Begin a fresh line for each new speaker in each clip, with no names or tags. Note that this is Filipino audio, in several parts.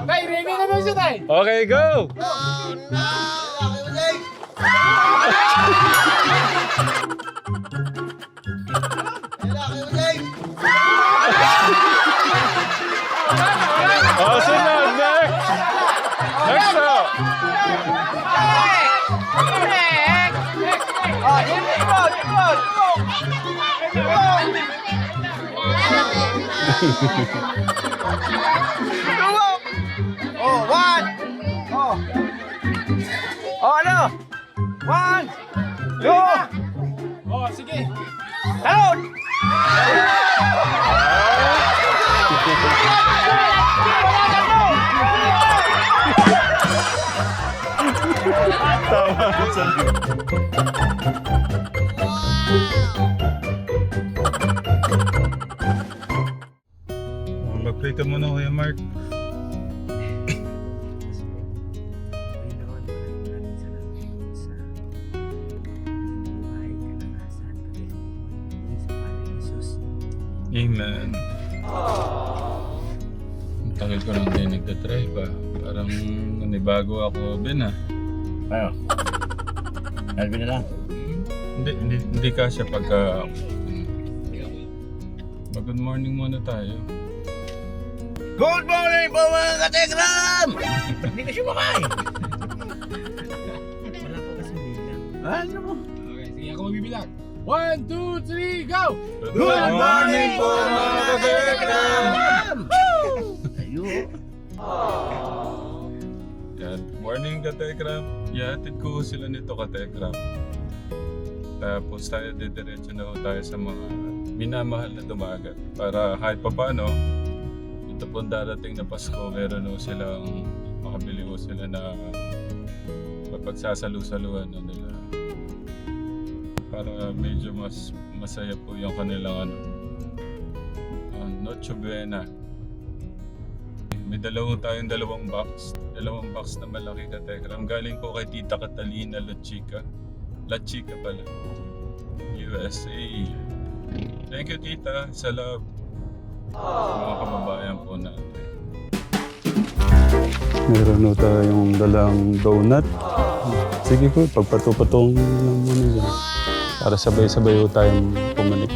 Tay, ready na daw siya, tay.
Okay, go! Oh, sunod! Next! Next up!
Oh, one! Oh! Oh, ano? One! Two!
Oh, sige.
Down!
Tama sa mag-play ka muna, Kuya Mark.
Panginoon, maraming salamat sa buhay, kalakasan, katipunan sa pangalan ni Jesus.
Amen. Ang tagal ko lang din nagtatry pa. Parang nanibago ako, Ben ah.
Ano? Alvin na lang.
Hindi kasya pagka... Good morning muna tayo.
Good morning po mga katekram! Hindi ka sumakay!
Wala po kasi bilang.
Ano mo?
Okay, sige, ako magbibilang. 1, 2, 3, go!
Good morning po mga katekram!
Ayun.
Good morning katekram. Ihatid ko sila nito katekram. Tapos tayo didiretso na ho tayo sa mga minamahal na dumagat. Para kahit pa paano, ito po darating na Pasko, meron ho silang makabili ho sila na mapagsasalu-saluhan na nila. Para medyo mas masaya po yung kanilang Noche Buena. May tayong dalawang box na malaki katekram. Galing po kay Tita Catalina La Chica pala, USA. Thank you Tita sa love sa mga kababayan po natin. Meron na tayong dalang donut. Sige po, pagpatupatong lang muna dyan. Para sabay-sabay po tayong pumanik.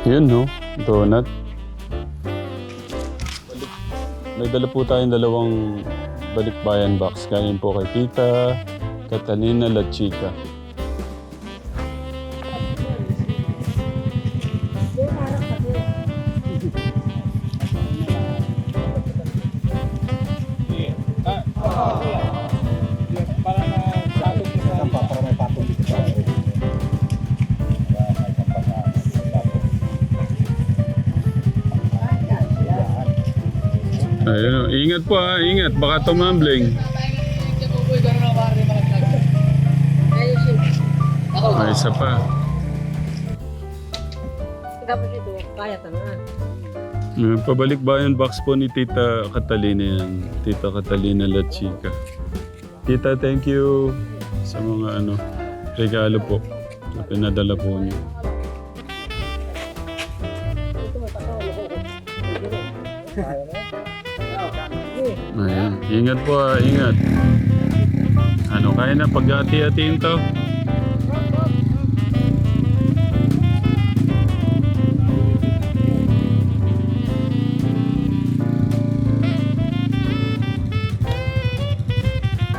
Yun no, donut. May dala po tayong dalawang balikbayan box. Galing po kay Tita Catalina La Chica. Ayun, ingat po ha, ingat. Baka tumambling. May isa pa.
Dapat ito, kaya tanaan.
Pabalik ba yung box po ni Tita Catalina yan? Tita Catalina La Chica. Tita, thank you sa mga regalo po na pinadala po niyo. Ayan. Ingat po ha, ingat. Kaya na pag-hati-hatiin to?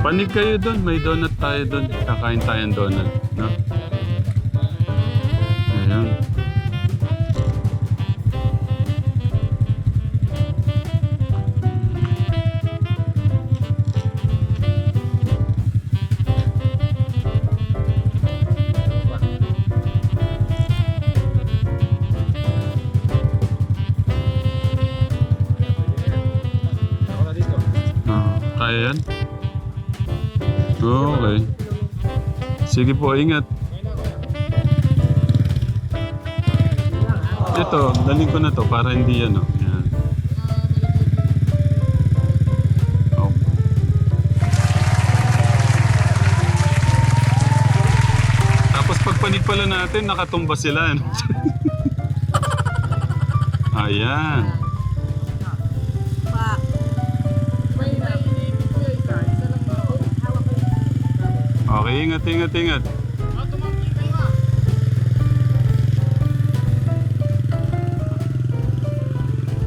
Panig kayo doon, may donut tayo doon. Kakain tayong donut, no? Ayan. Kaya yan? Okay. Sige po, ingat. Ito, daling ko na to para hindi yan. Yan. Oh. Tapos pagpanig pala natin, nakatumba sila. Ayan. Okay, ingat, ingat, ingat.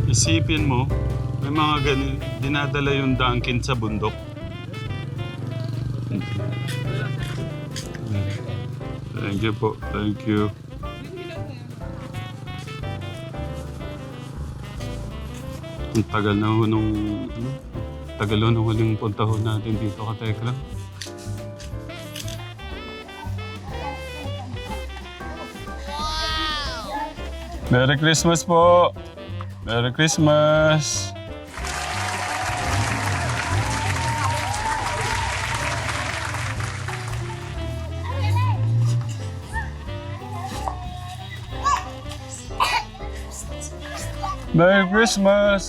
Isipin mo, may mga dinadala yung Dunkin sa bundok. Thank you po, thank you. Ang tagal na ho nung, tagal ho nung huling punta ho natin dito ka Tekla. Merry Christmas po! Merry Christmas! Merry Christmas!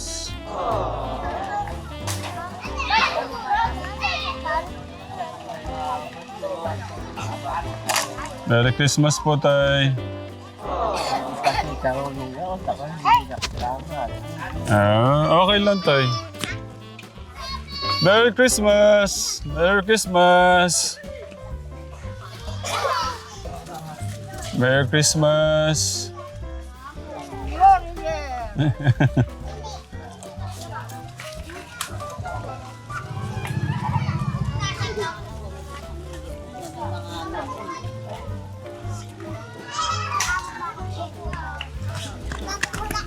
Merry Christmas po, Tay. Okay lang, Tay. Merry Christmas! Merry Christmas! Merry Christmas!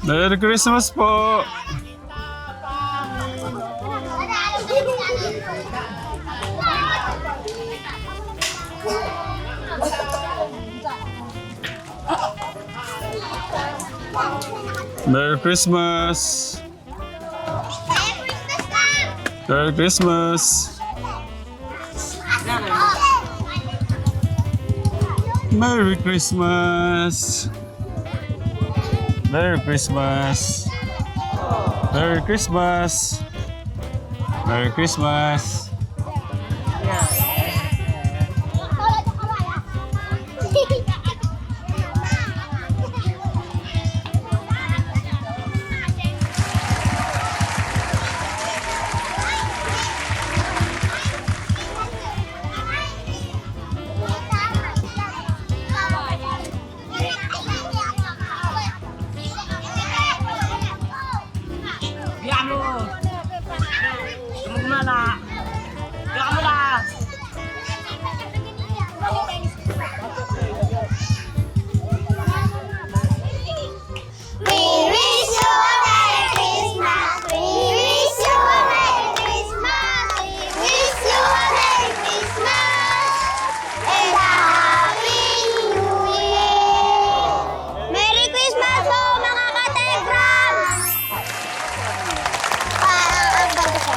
Merry Christmas po! Merry Christmas! Merry Christmas! Merry Christmas! Merry Christmas! Merry Christmas! Merry Christmas!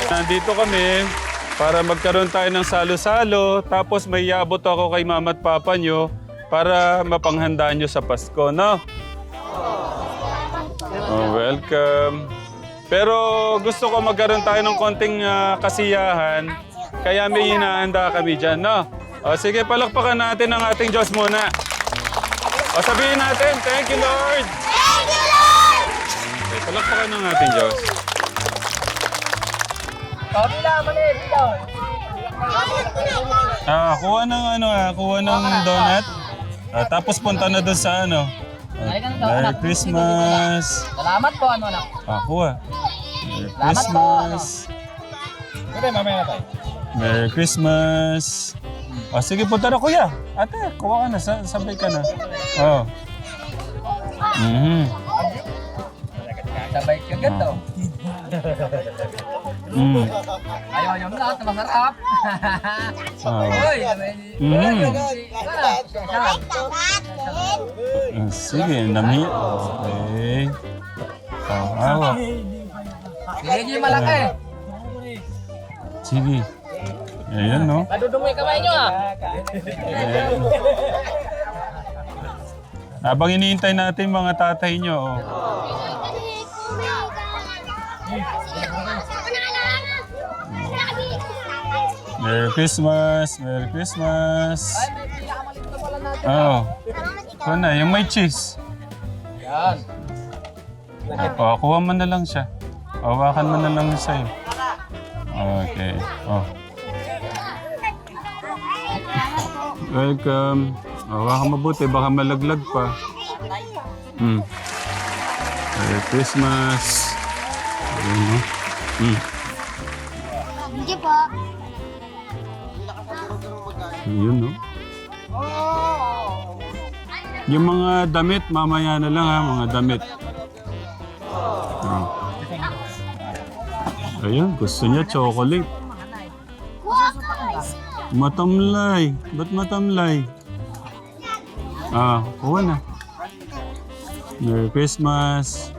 Nandito kami para magkaroon tayo ng salo-salo, tapos may iabot ako kay mama at papa nyo para mapanghandaan nyo sa Pasko, no? Oh, welcome. Pero gusto ko magkaroon tayo ng konting kasiyahan, kaya may hinahanda kami dyan, no? O sige, palakpakan natin ang ating Diyos muna. O sabihin natin, thank you, Lord! Thank you, Lord! Okay, palakpakan ng ating Diyos. Kuha ng kuha ng donut. Tapos punta na doon sa Merry Christmas.
Salamat po, anak.
Kuha. Merry Christmas. Merry Christmas. Sige, punta na kuya. Ate, kuha ka na. Sabay ka na.
Sabay ka ganito. Ayaw lahat na masarap.
Sige, nami. Okay. Hawak.
Sige, malaki.
Sige. Ayan, no?
Padudungoy kamay nyo,
Habang iniintay natin mga tatay nyo, Merry Christmas! Merry Christmas! Ito na, yung may cheese.
Yan.
Kuha mo na lang siya. Hawakan mo na lang sa'yo. Okay. Welcome. Hawakan mabuti, baka malaglag pa. Merry Christmas. Ayun, no?
Hindi po.
Ayun, no? Yung mga damit, mamaya na lang ha, mga damit. Ayun, gusto niya chocolate. Matamlay. Ba't matamlay? Kuha na. Merry Christmas.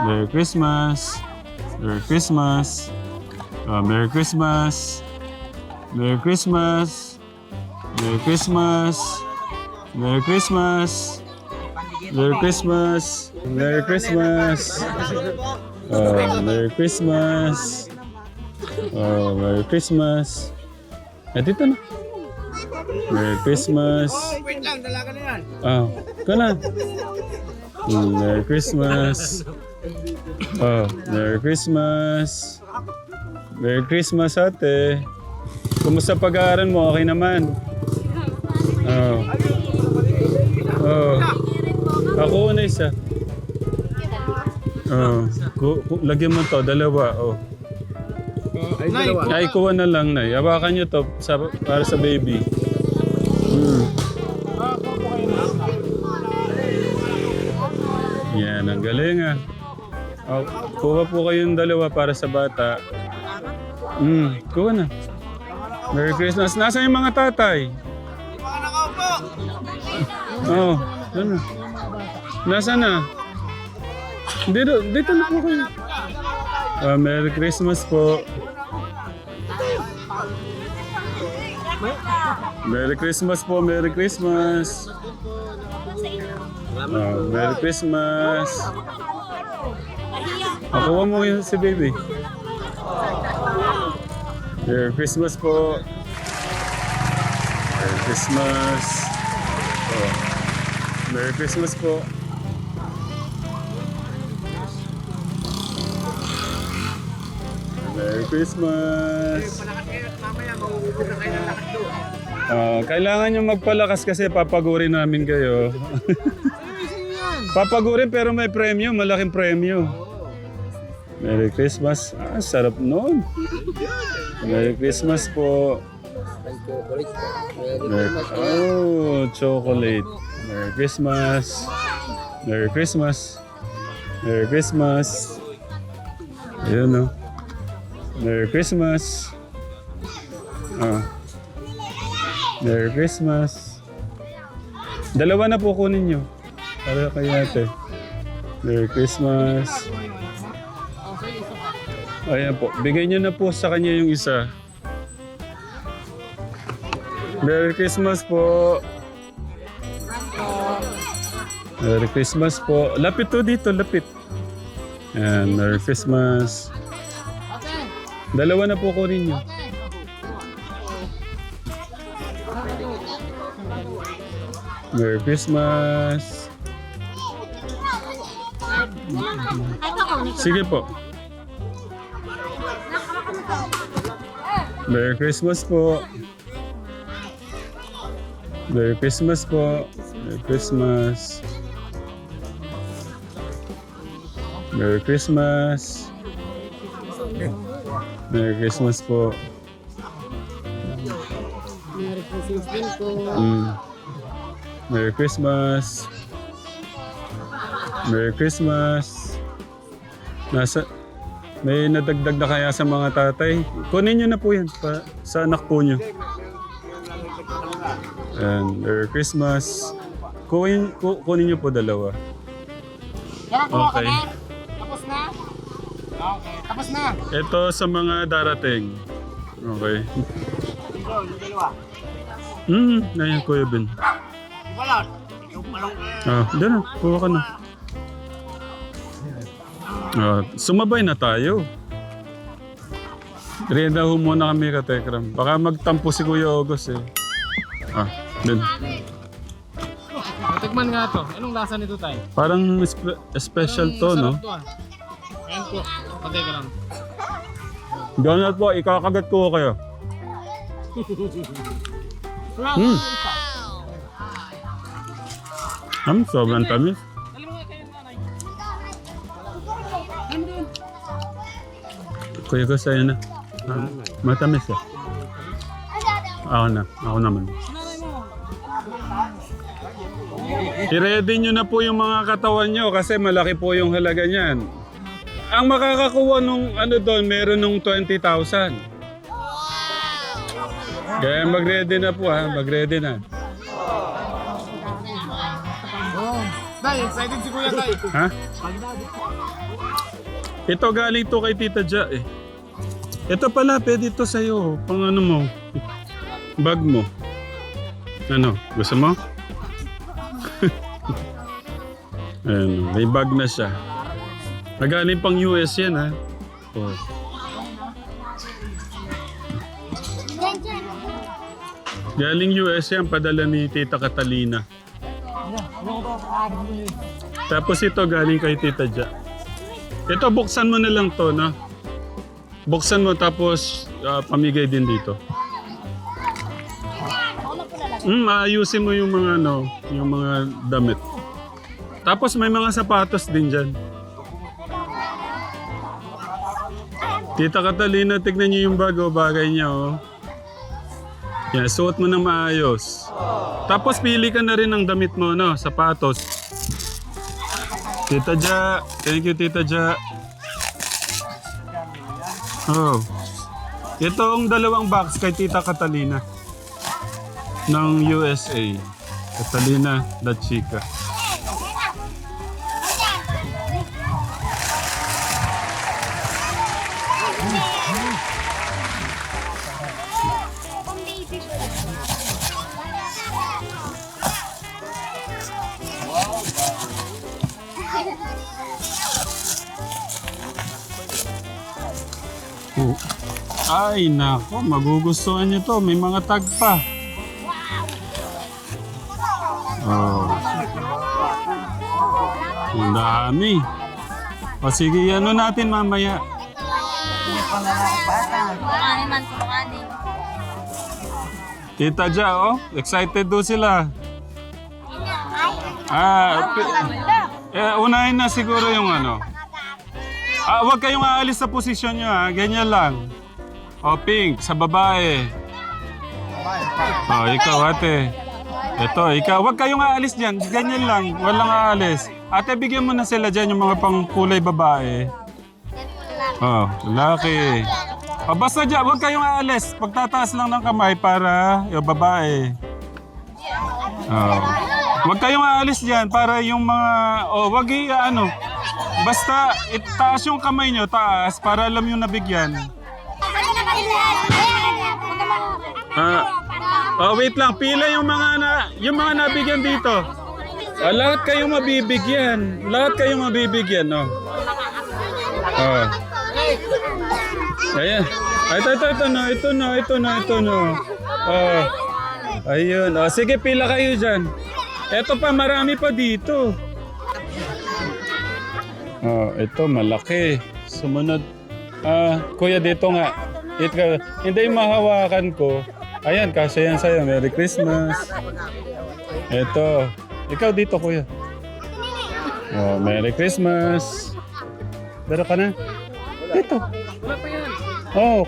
Merry Christmas. Merry Christmas. Merry Christmas. Merry Christmas. Merry Christmas. Merry Christmas. Merry Christmas. Merry Christmas. Merry Christmas. Merry Christmas. Dito na. Merry Christmas.
Wait lang, dalaga na yan.
Ka na. Merry Christmas. Merry Christmas. Merry Christmas, ate. Kumusta pag-aaral mo? Okay naman? Ako na isa. Lagyan mo to, dalawa. Ay, kuha na lang, Nay. Hawakan nyo to para sa baby. Yan, ang galing kuha po kayong dalawa para sa bata. Kuha na. Merry Christmas. Nasaan yung mga tatay?
Mga nakaupo.
Doon na. Nasaan na? Dito na po kayo. Merry Christmas po. Merry Christmas po, Merry Christmas. Merry Christmas. Kuha mo yun si baby. Merry Christmas po. Merry Christmas. Merry Christmas po. Merry Christmas.
Mamaya, mauubos na kayo ng lakas doon.
Kailangan nyo magpalakas kasi papagurin namin kayo. Papagurin pero may premyo, malaking premyo. Merry Christmas. Sarap nun. Merry Christmas po. Chocolate. Merry Christmas. Merry Christmas. Merry Christmas. Ayun, no? Merry Christmas. Merry Christmas. Dalawa na po kunin nyo. Para kay ate. Merry Christmas. Ayan po. Bigay nyo na po sa kanya yung isa. Merry Christmas po. Merry Christmas po. Lapit to dito, lapit. Ayan, Merry Christmas. Dalawa na po kunin nyo. Merry Christmas. Sige po. Merry Christmas po. Merry Christmas po. Merry Christmas. Merry Christmas. Merry Christmas po.
Merry Christmas din po.
Merry Christmas. Merry Christmas. May nadagdag na kaya sa mga tatay? Kunin nyo na po yan sa anak po nyo. And Merry Christmas. Kunin nyo po dalawa. Okay.
Tapos na? Okay, tapos na.
Ito sa mga darating. Okay. Ayan, Kuya Ben.
Wala. Yung palong.
Doon na. Kuha ka na. Sumabay na tayo. Reda ho muna kami, Katekram. Baka magtampo si Kuya August eh. Doon.
Tikman nga to. Anong lasa nito tayo?
Parang special to, no?
Ayan po. Patay ka lang.
Donald po, ikakagat ko kayo. Sobrang tamis. Kuya ko sa'yo na. Matamis eh. Ako naman. I-ready nyo na po yung mga katawan nyo kasi malaki po yung halaga niyan. Ang makakakuha nung doon, meron nung 20,000. Kaya mag-ready na po ha, mag-ready na.
Tay, excited si Kuya Tay.
Ha? Ito galing to kay Tita Ja eh. Ito pala, pwede ito sa'yo. Pang ano mo, bag mo. Ano, gusto mo? Ayan, may bag na siya. Nagaling pang US yan ha. Oh. Galing US yan, padala ni Tita Catalina. Tapos ito galing kay Tita Ja. Ito buksan mo na lang to, no? Buksan mo tapos pamigay din dito. Ayusin mo yung mga yung mga damit. Tapos may mga sapatos din diyan. Tita Catalina, tignan niyo yung bagay niya, oh. Yan, suot mo na maayos. Tapos pili ka na rin ng damit mo, no? Sapatos. Tita Ja, thank you Tita Ja. Oh. Itong dalawang box kay Tita Catalina ng USA. Catalina La Chica. Oh. Ay, nako, magugustuhan niyo to. May mga tag pa. Oh. Ang dami. O sige, ano natin mamaya. Tita Ja, oh. Excited do sila. Unahin na siguro yung ano. Huwag kayong aalis sa posisyon nyo ha. Ganyan lang. O, pink, sa babae. O, ikaw ate. Ito, ikaw. Huwag kayong aalis dyan. Ganyan lang. Walang aalis. Ate, bigyan mo na sila dyan yung mga pangkulay babae. O, lalaki. O, basta dyan. Huwag kayong aalis. Pagtataas lang ng kamay para yung babae. O. Huwag kayong aalis dyan para yung mga... O, wag ano... Basta itaas yung kamay nyo, taas, para alam yung nabigyan. Wait lang, pila yung mga nabigyan dito. Lahat kayong mabibigyan. Lahat kayong mabibigyan, no? Ayan. Ito, no. Ayun. Sige, pila kayo dyan. Ito pa, marami pa dito. Ito malaki. Sumunod. Kuya dito nga. Hindi mahawakan ko. Ayan, kasi yan sa'yo. Merry Christmas. Ito. Ikaw dito, kuya. Merry Christmas. Dara ka na. Dito.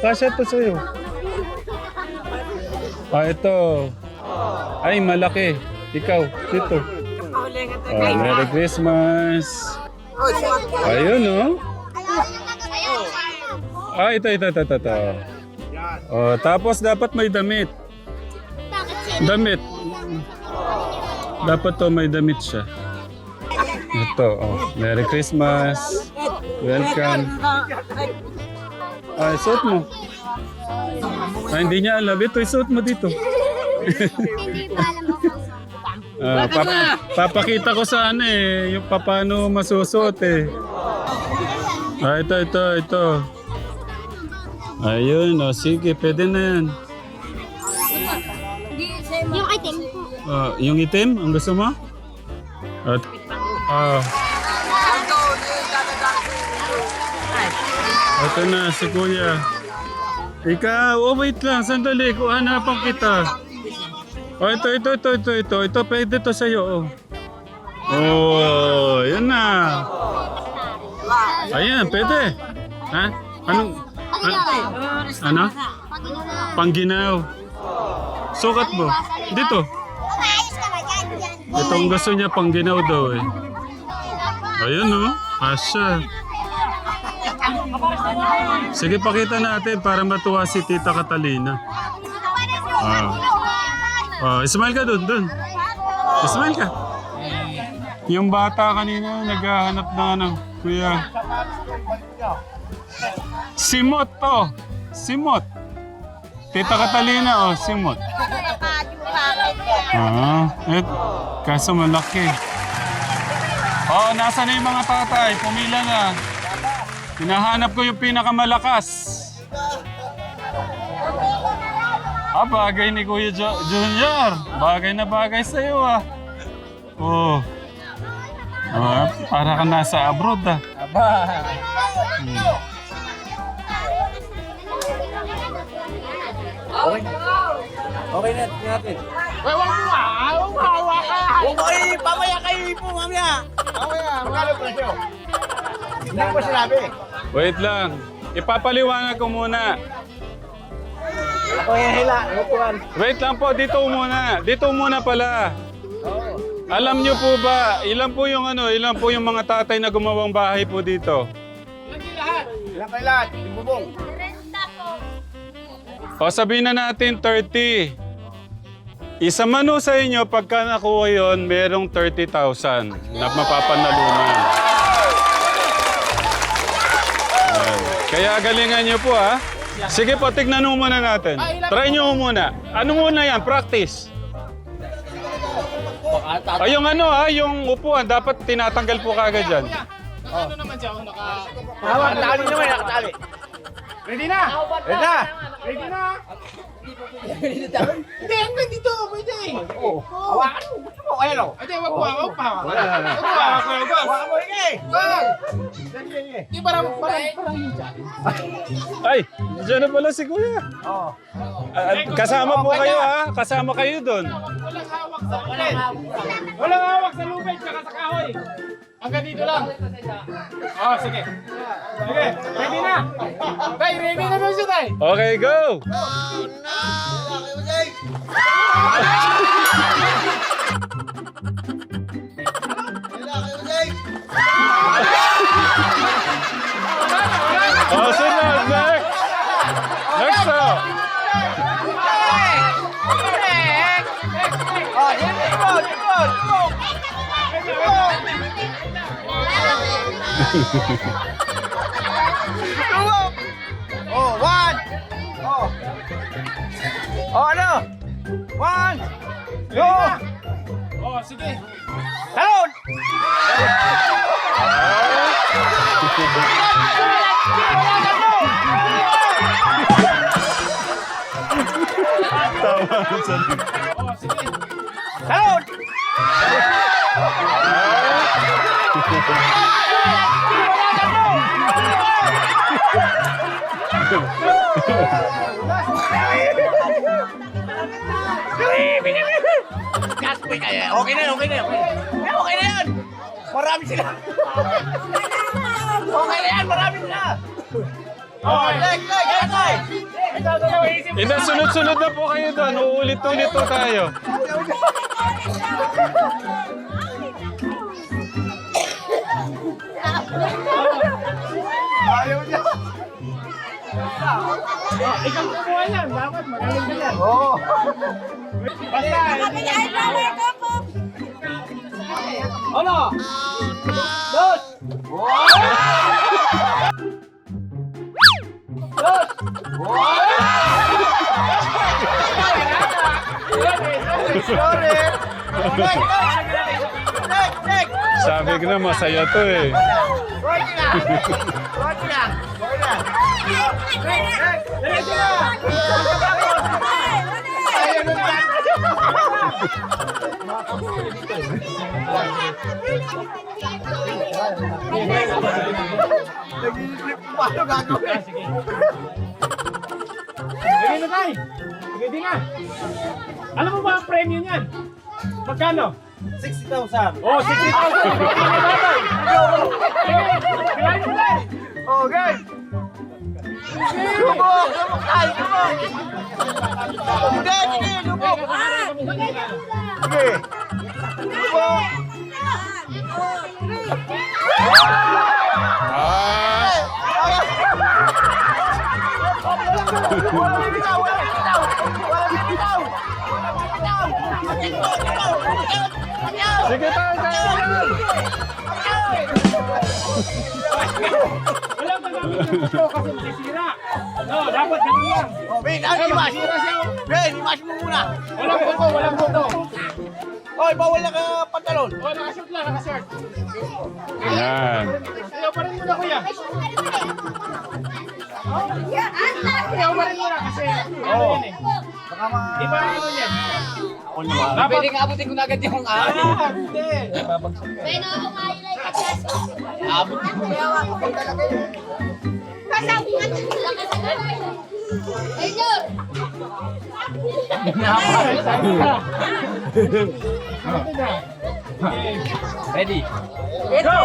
Kasi ito sa'yo. Ito. Ay, malaki. Ikaw, dito. Merry Christmas. Ayun, no? Ito. Tapos dapat may damit. Dapat to may damit siya. Ito, Merry Christmas. Welcome. Suot mo. Hindi niya alam. Ito, isuot mo dito.
Hindi pa alam mo.
Papakita ko sa yung paano masusuot eh. Ito. Ayun, sige, pwede na yan.
Yung item po.
Yung itim, ang gusto mo? Ito na, si kuya. Ikaw, wait lang, sandali, hanapan kita. Oh, ito. Pwede to sa'yo, oh. Oh, yan na. Ayan, pwede. Ha? Anong, ano? Pangginaw. Sukat mo. Dito.
Ayos ka ba dyan?
Itong gusto niya pangginaw daw eh. Ayun, oh. Asya. Sige, pakita natin para matuwa si Tita Catalina. Smile ka dun. Smile ka. Yung bata kanina, naghahanap ng ano, kuya. Simot to. Simot. Tita Catalina, oh, simot. Kaso malaki. Oh, nasa na yung mga tatay? Pumila na. Hinahanap ko yung pinakamalakas. Bagay ni Kuya Junior. Bagay na bagay sa'yo, ah. Oh. Para ka nasa abroad, ah.
Okay na natin.
Wag mo hawakan.
Okay, pamaya kayo po, mamaya. Mamaya, magkano presyo? Hindi ko sinabi.
Wait lang. Ipapaliwanag ko muna.
Ako yung hila, upuan.
Wait lang po, dito muna. Dito muna pala. Alam niyo po ba, ilan po yung mga tatay na gumawang bahay po dito?
Ilan kayo lahat? Yung bubong.
O sabihin na natin 30. Isa man ho sa inyo, pagka nakuha yun, merong 30,000 na mapapanalunan. Ayan. Kaya galingan nyo po, ha. Sige po, tignan mo muna natin. Try nyo muna. Ano muna yan? Practice. Ay, yung ano, ha, yung upuan, dapat tinatanggal po kagad dyan.
Ano naman siya?
Hawak, nakatali naman, nakatali.
Ready na?
Ready na?
Ready na? Hindi, hanggang dito. Pwede.
Hawakan mo, gusto mo, ayan o.
Hindi, wag pa. Wag pa.
Hawakan mo, sige.
Wag.
Sige.
Hindi, parang yun dyan.
Ay, dyan na pala si Kuya.
Oo.
Kasama po kayo, ha. Kasama kayo doon.
Walang hawak sa lubid. Walang hawak sa lubid, tsaka sa kahoy. Hanggang dito lang. Sige. Sige, ready na. Tay, ready na daw siya, tay.
Okay, go! Sunod! Next! Next up!
One. Ano? One. Two.
Sige.
Talon!
Tama sa
Sige.
Talon! Okay na yan. Marami sila. Okay na yan, marami sila.
Ina, sunod-sunod na po kayo doon. Uulit-ulit po tayo.
Ayaw niya.
Ikaw kumuha yan. Dapat magaling ka yan.
Oo.
Basta. Ano? Dos.
Sorry.
Sabi ko na masaya to eh.
Nag-iisip ko paano gagawin.
Ready na tayo. Ready nga. Alam mo ba ang game yun yan. Magkano?
60,000.
Oh, 60,000. Sige, kailan mo na.
Oh, guys. Lubog! Lubog tayo! Lubog! Sige, lubog! Sige. Lubog! Walang bitaw! Walang bitaw! Walang bitaw!
Sige tayo, tayo.
Wala pa namin yung totoo kasi masisira. No, dapat ganun lang.
Oh, Ben, Dimas!
Masisira siya.
Ben, Dimas mo muna!
Walang totoo, walang totoo.
Oy, bawal na ka pantalon!
Oh, nakashoot lang, nakashoot.
Yan.
Ayaw pa rin muna, kuya. Ayaw pa rin muna kasi ano yan eh.
Baka ma...
Iba ano yan.
Pwede nga abutin ko na agad yung
Hindi.
Pero ako nga yun ay kasyas.
abot ko.
Kasabi nga ito sila kasalanan. Major!
Ready?
Go!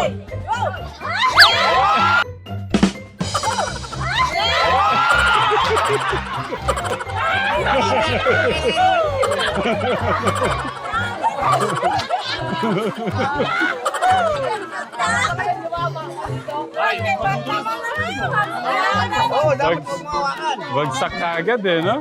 Oo, dapat mo mawakan.
Bagsak ka agad eh, no?